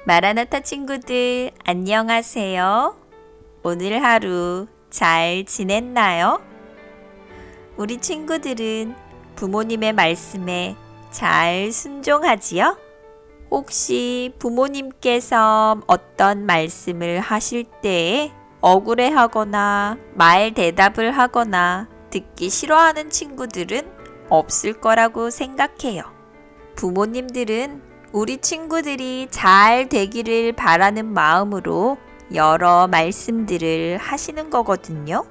마라나타 친구들, 안녕하세요. 오늘 하루 잘 지냈나요? 우리 친구들은 부모님의 말씀에 잘 순종하지요? 혹시 부모님께서 어떤 말씀을 하실 때에 억울해하거나 말 대답을 하거나 듣기 싫어하는 친구들은 없을 거라고 생각해요. 부모님들은 우리 친구들이 잘 되기를 바라는 마음으로 여러 말씀들을 하시는 거거든요.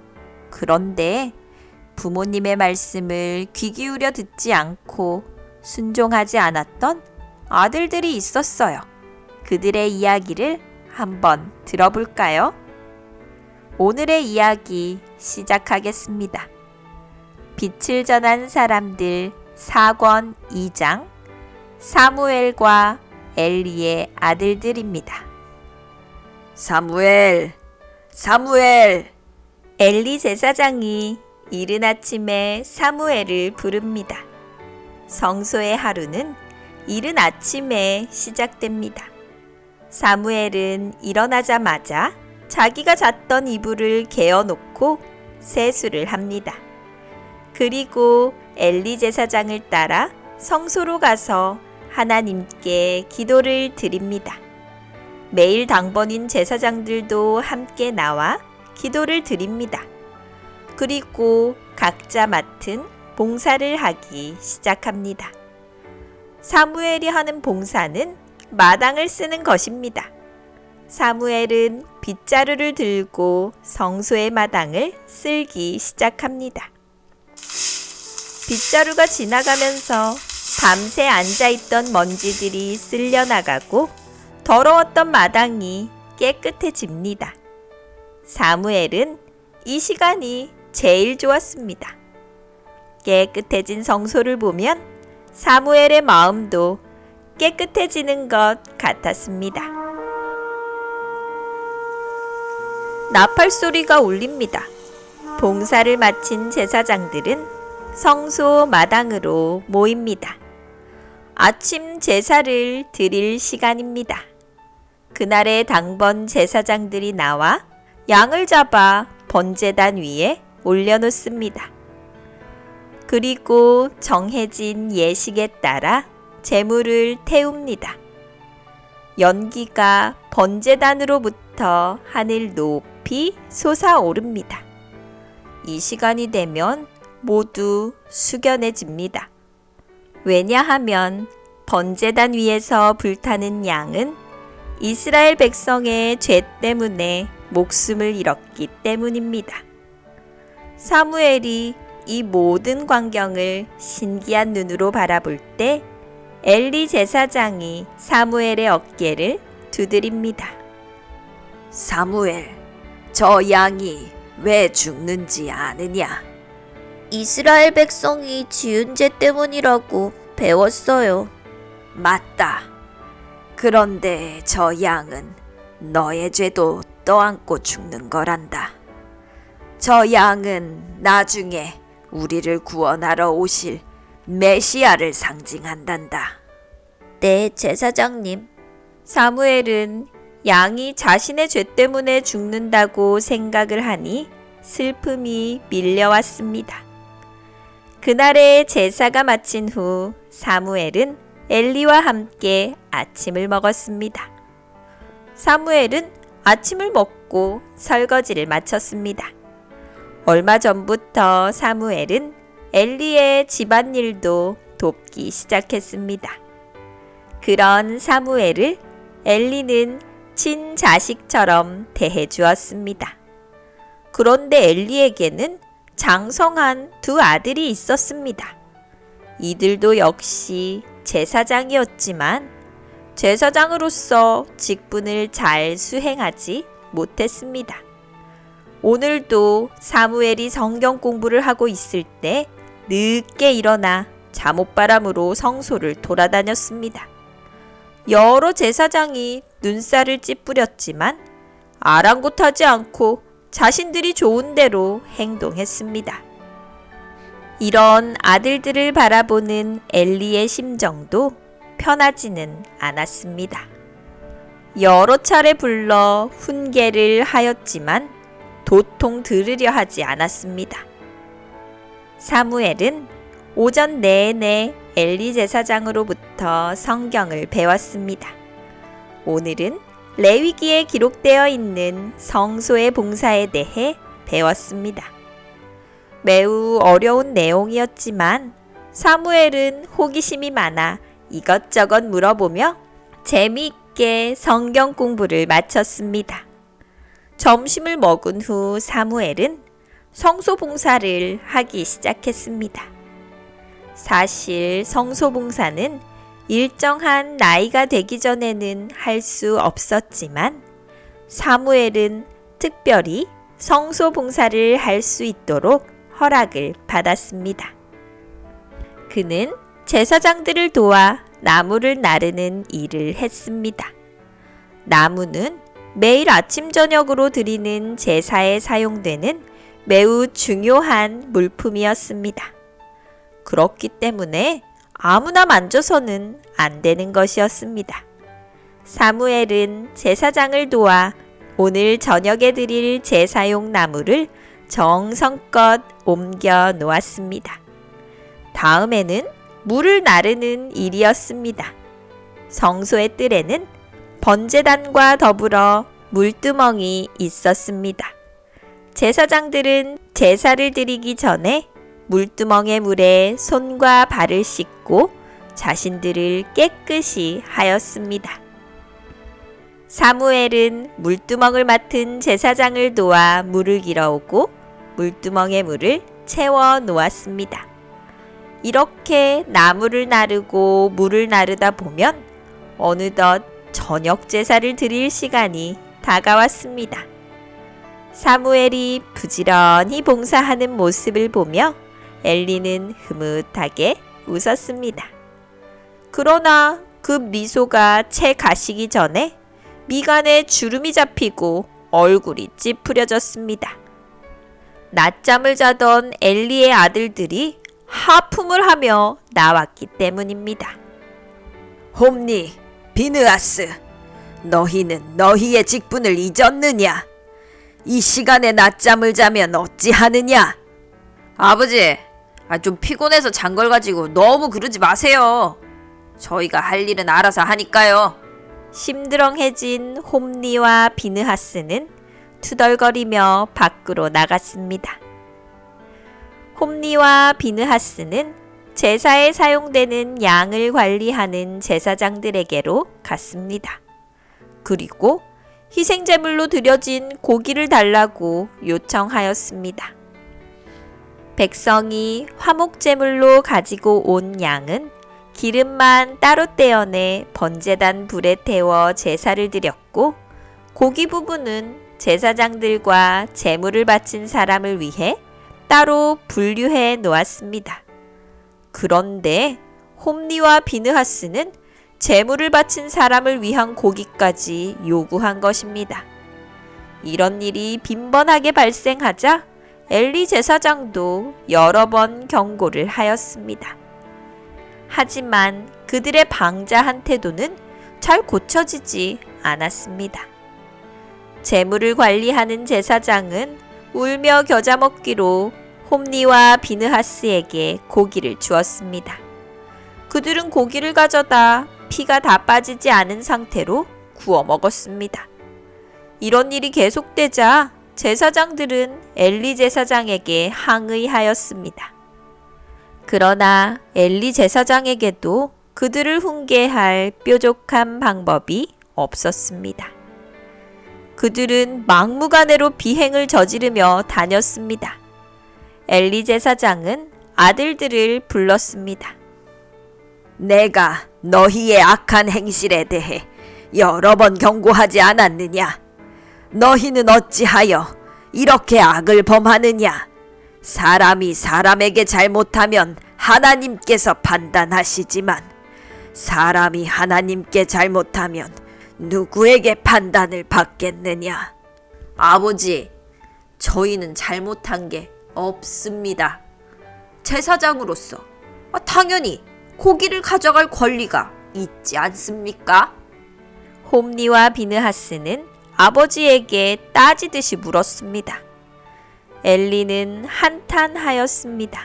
그런데 부모님의 말씀을 귀 기울여 듣지 않고 순종하지 않았던 아들들이 있었어요. 그들의 이야기를 한번 들어볼까요? 오늘의 이야기 시작하겠습니다. 빛을 전한 사람들 4권 2장 사무엘과 엘리의 아들들입니다. 사무엘, 사무엘! 엘리 제사장이 이른 아침에 사무엘을 부릅니다. 성소의 하루는 이른 아침에 시작됩니다. 사무엘은 일어나자마자 자기가 잤던 이불을 개어놓고 세수를 합니다. 그리고 엘리 제사장을 따라 성소로 가서 하나님께 기도를 드립니다. 매일 당번인 제사장들도 함께 나와 기도를 드립니다. 그리고 각자 맡은 봉사를 하기 시작합니다. 사무엘이 하는 봉사는 마당을 쓰는 것입니다. 사무엘은 빗자루를 들고 성소의 마당을 쓸기 시작합니다. 빗자루가 지나가면서 밤새 앉아있던 먼지들이 쓸려나가고 더러웠던 마당이 깨끗해집니다. 사무엘은 이 시간이 제일 좋았습니다. 깨끗해진 성소를 보면 사무엘의 마음도 깨끗해지는 것 같았습니다. 나팔 소리가 울립니다. 봉사를 마친 제사장들은 성소 마당으로 모입니다. 아침 제사를 드릴 시간입니다. 그날의 당번 제사장들이 나와 양을 잡아 번제단 위에 올려놓습니다. 그리고 정해진 예식에 따라 제물을 태웁니다. 연기가 번제단으로부터 하늘 높이 솟아오릅니다. 이 시간이 되면 모두 숙연해집니다. 왜냐하면 번제단 위에서 불타는 양은 이스라엘 백성의 죄 때문에 목숨을 잃었기 때문입니다. 사무엘이 이 모든 광경을 신기한 눈으로 바라볼 때 엘리 제사장이 사무엘의 어깨를 두드립니다. 사무엘, 저 양이 왜 죽는지 아느냐? 이스라엘 백성이 지은 죄 때문이라고 배웠어요. 맞다. 그런데 저 양은 너의 죄도 떠안고 죽는 거란다. 저 양은 나중에 우리를 구원하러 오실 메시아를 상징한단다. 네, 제사장님. 사무엘은 양이 자신의 죄 때문에 죽는다고 생각을 하니 슬픔이 밀려왔습니다. 그날의 제사가 마친 후 사무엘은 엘리와 함께 아침을 먹었습니다. 사무엘은 아침을 먹고 설거지를 마쳤습니다. 얼마 전부터 사무엘은 엘리의 집안일도 돕기 시작했습니다. 그런 사무엘을 엘리는 친자식처럼 대해주었습니다. 그런데 엘리에게는 장성한 두 아들이 있었습니다. 이들도 역시 제사장이었지만 제사장으로서 직분을 잘 수행하지 못했습니다. 오늘도 사무엘이 성경 공부를 하고 있을 때 늦게 일어나 잠옷바람으로 성소를 돌아다녔습니다. 여러 제사장이 눈살을 찌푸렸지만 아랑곳하지 않고 자신들이 좋은 대로 행동했습니다. 이런 아들들을 바라보는 엘리의 심정도 편하지는 않았습니다. 여러 차례 불러 훈계를 하였지만 도통 들으려 하지 않았습니다. 사무엘은 오전 내내 엘리 제사장으로부터 성경을 배웠습니다. 오늘은 레위기에 기록되어 있는 성소의 봉사에 대해 배웠습니다. 매우 어려운 내용이었지만 사무엘은 호기심이 많아 이것저것 물어보며 재미있게 성경 공부를 마쳤습니다. 점심을 먹은 후 사무엘은 성소 봉사를 하기 시작했습니다. 사실 성소 봉사는 일정한 나이가 되기 전에는 할 수 없었지만 사무엘은 특별히 성소 봉사를 할 수 있도록 허락을 받았습니다. 그는 제사장들을 도와 나무를 나르는 일을 했습니다. 나무는 매일 아침 저녁으로 드리는 제사에 사용되는 매우 중요한 물품이었습니다. 그렇기 때문에 아무나 만져서는 안 되는 것이었습니다. 사무엘은 제사장을 도와 오늘 저녁에 드릴 제사용 나무를 정성껏 옮겨 놓았습니다. 다음에는 물을 나르는 일이었습니다. 성소의 뜰에는 번제단과 더불어 물두멍이 있었습니다. 제사장들은 제사를 드리기 전에 물두멍의 물에 손과 발을 씻고 자신들을 깨끗이 하였습니다. 사무엘은 물두멍을 맡은 제사장을 도와 물을 길어오고 물두멍에 물을 채워 놓았습니다. 이렇게 나무를 나르고 물을 나르다 보면 어느덧 저녁 제사를 드릴 시간이 다가왔습니다. 사무엘이 부지런히 봉사하는 모습을 보며 엘리는 흐뭇하게 웃었습니다. 그러나 그 미소가 채 가시기 전에 미간에 주름이 잡히고 얼굴이 찌푸려졌습니다. 낮잠을 자던 엘리의 아들들이 하품을 하며 나왔기 때문입니다. 홈니, 비느하스, 너희는 너희의 직분을 잊었느냐? 이 시간에 낮잠을 자면 어찌하느냐? 아버지, 좀 피곤해서 잔 걸 가지고 너무 그러지 마세요. 저희가 할 일은 알아서 하니까요. 심드렁해진 홈니와 비느하스는 투덜거리며 밖으로 나갔습니다. 홈니와 비느하스는 제사에 사용되는 양을 관리하는 제사장들에게로 갔습니다. 그리고 희생제물로 드려진 고기를 달라고 요청하였습니다. 백성이 화목제물로 가지고 온 양은 기름만 따로 떼어내 번제단 불에 태워 제사를 드렸고 고기 부분은 제사장들과 제물을 바친 사람을 위해 따로 분류해 놓았습니다. 그런데 홈니와 비느하스는 제물을 바친 사람을 위한 고기까지 요구한 것입니다. 이런 일이 빈번하게 발생하자 엘리 제사장도 여러 번 경고를 하였습니다. 하지만 그들의 방자한 태도는 잘 고쳐지지 않았습니다. 제물을 관리하는 제사장은 울며 겨자 먹기로 홈니와 비느하스에게 고기를 주었습니다. 그들은 고기를 가져다 피가 다 빠지지 않은 상태로 구워 먹었습니다. 이런 일이 계속되자 제사장들은 엘리 제사장에게 항의하였습니다. 그러나 엘리 제사장에게도 그들을 훈계할 뾰족한 방법이 없었습니다. 그들은 막무가내로 비행을 저지르며 다녔습니다. 엘리 제사장은 아들들을 불렀습니다. 내가 너희의 악한 행실에 대해 여러 번 경고하지 않았느냐? 너희는 어찌하여 이렇게 악을 범하느냐? 사람이 사람에게 잘못하면 하나님께서 판단하시지만 사람이 하나님께 잘못하면 누구에게 판단을 받겠느냐? 아버지, 저희는 잘못한 게 없습니다. 제사장으로서 당연히 고기를 가져갈 권리가 있지 않습니까? 홈니와 비느하스는 아버지에게 따지듯이 물었습니다. 엘리는 한탄하였습니다.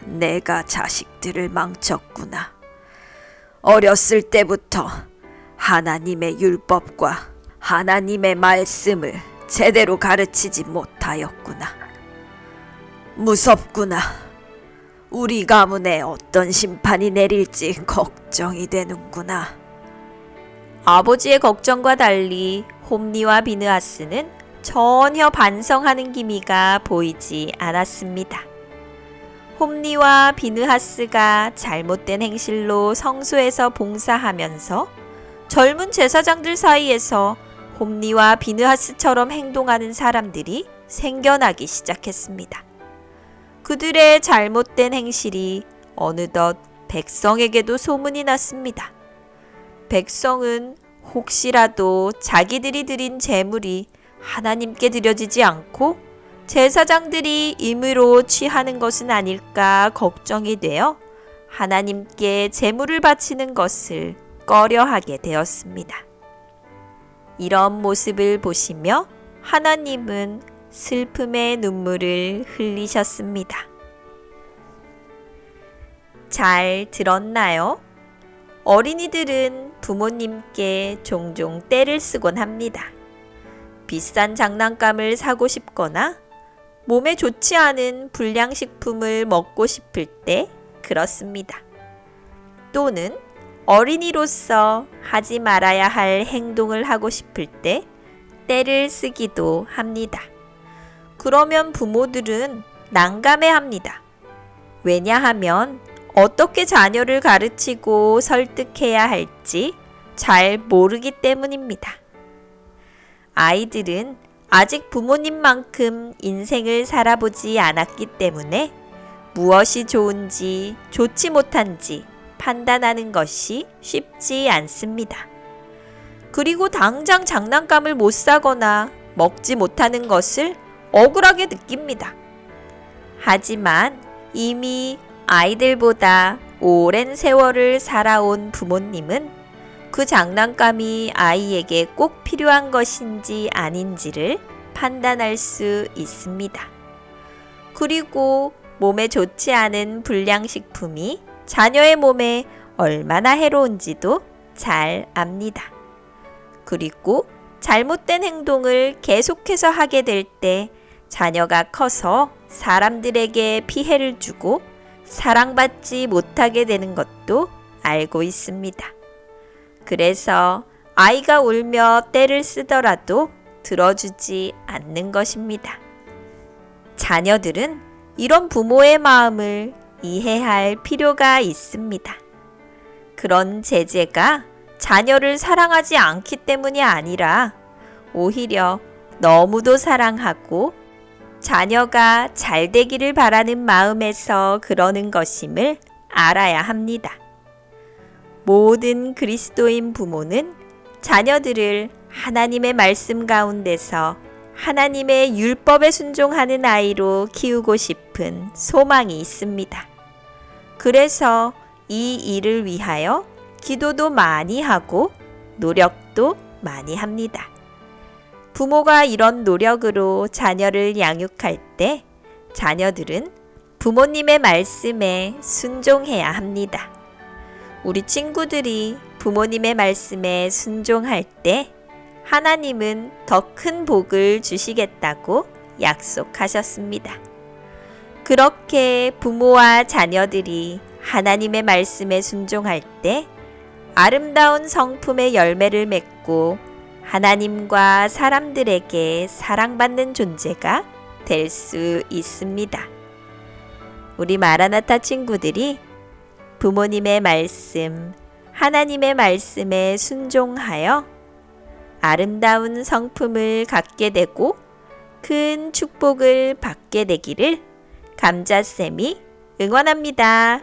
내가 자식들을 망쳤구나. 어렸을 때부터 하나님의 율법과 하나님의 말씀을 제대로 가르치지 못하였구나. 무섭구나. 우리 가문에 어떤 심판이 내릴지 걱정이 되는구나. 아버지의 걱정과 달리 홈니와 비느하스는 전혀 반성하는 기미가 보이지 않았습니다. 홈니와 비느하스가 잘못된 행실로 성소에서 봉사하면서 젊은 제사장들 사이에서 홈니와 비느하스처럼 행동하는 사람들이 생겨나기 시작했습니다. 그들의 잘못된 행실이 어느덧 백성에게도 소문이 났습니다. 백성은 혹시라도 자기들이 드린 제물이 하나님께 드려지지 않고 제사장들이 임의로 취하는 것은 아닐까 걱정이 되어 하나님께 제물을 바치는 것을 꺼려하게 되었습니다. 이런 모습을 보시며 하나님은 슬픔의 눈물을 흘리셨습니다. 잘 들었나요? 어린이들은 부모님께 종종 떼를 쓰곤 합니다. 비싼 장난감을 사고 싶거나 몸에 좋지 않은 불량식품을 먹고 싶을 때 그렇습니다. 또는 어린이로서 하지 말아야 할 행동을 하고 싶을 때 떼를 쓰기도 합니다. 그러면 부모들은 난감해합니다. 왜냐하면 어떻게 자녀를 가르치고 설득해야 할지 잘 모르기 때문입니다. 아이들은 아직 부모님만큼 인생을 살아보지 않았기 때문에 무엇이 좋은지 좋지 못한지 판단하는 것이 쉽지 않습니다. 그리고 당장 장난감을 못 사거나 먹지 못하는 것을 억울하게 느낍니다. 하지만 이미 아이들보다 오랜 세월을 살아온 부모님은 그 장난감이 아이에게 꼭 필요한 것인지 아닌지를 판단할 수 있습니다. 그리고 몸에 좋지 않은 불량식품이 자녀의 몸에 얼마나 해로운지도 잘 압니다. 그리고 잘못된 행동을 계속해서 하게 될 때 자녀가 커서 사람들에게 피해를 주고 사랑받지 못하게 되는 것도 알고 있습니다. 그래서 아이가 울며 떼를 쓰더라도 들어주지 않는 것입니다. 자녀들은 이런 부모의 마음을 이해할 필요가 있습니다. 그런 제재가 자녀를 사랑하지 않기 때문이 아니라 오히려 너무도 사랑하고 자녀가 잘 되기를 바라는 마음에서 그러는 것임을 알아야 합니다. 모든 그리스도인 부모는 자녀들을 하나님의 말씀 가운데서 하나님의 율법에 순종하는 아이로 키우고 싶은 소망이 있습니다. 그래서 이 일을 위하여 기도도 많이 하고 노력도 많이 합니다. 부모가 이런 노력으로 자녀를 양육할 때 자녀들은 부모님의 말씀에 순종해야 합니다. 우리 친구들이 부모님의 말씀에 순종할 때 하나님은 더 큰 복을 주시겠다고 약속하셨습니다. 그렇게 부모와 자녀들이 하나님의 말씀에 순종할 때 아름다운 성품의 열매를 맺고 하나님과 사람들에게 사랑받는 존재가 될 수 있습니다. 우리 마라나타 친구들이 부모님의 말씀, 하나님의 말씀에 순종하여 아름다운 성품을 갖게 되고 큰 축복을 받게 되기를 감자쌤이 응원합니다.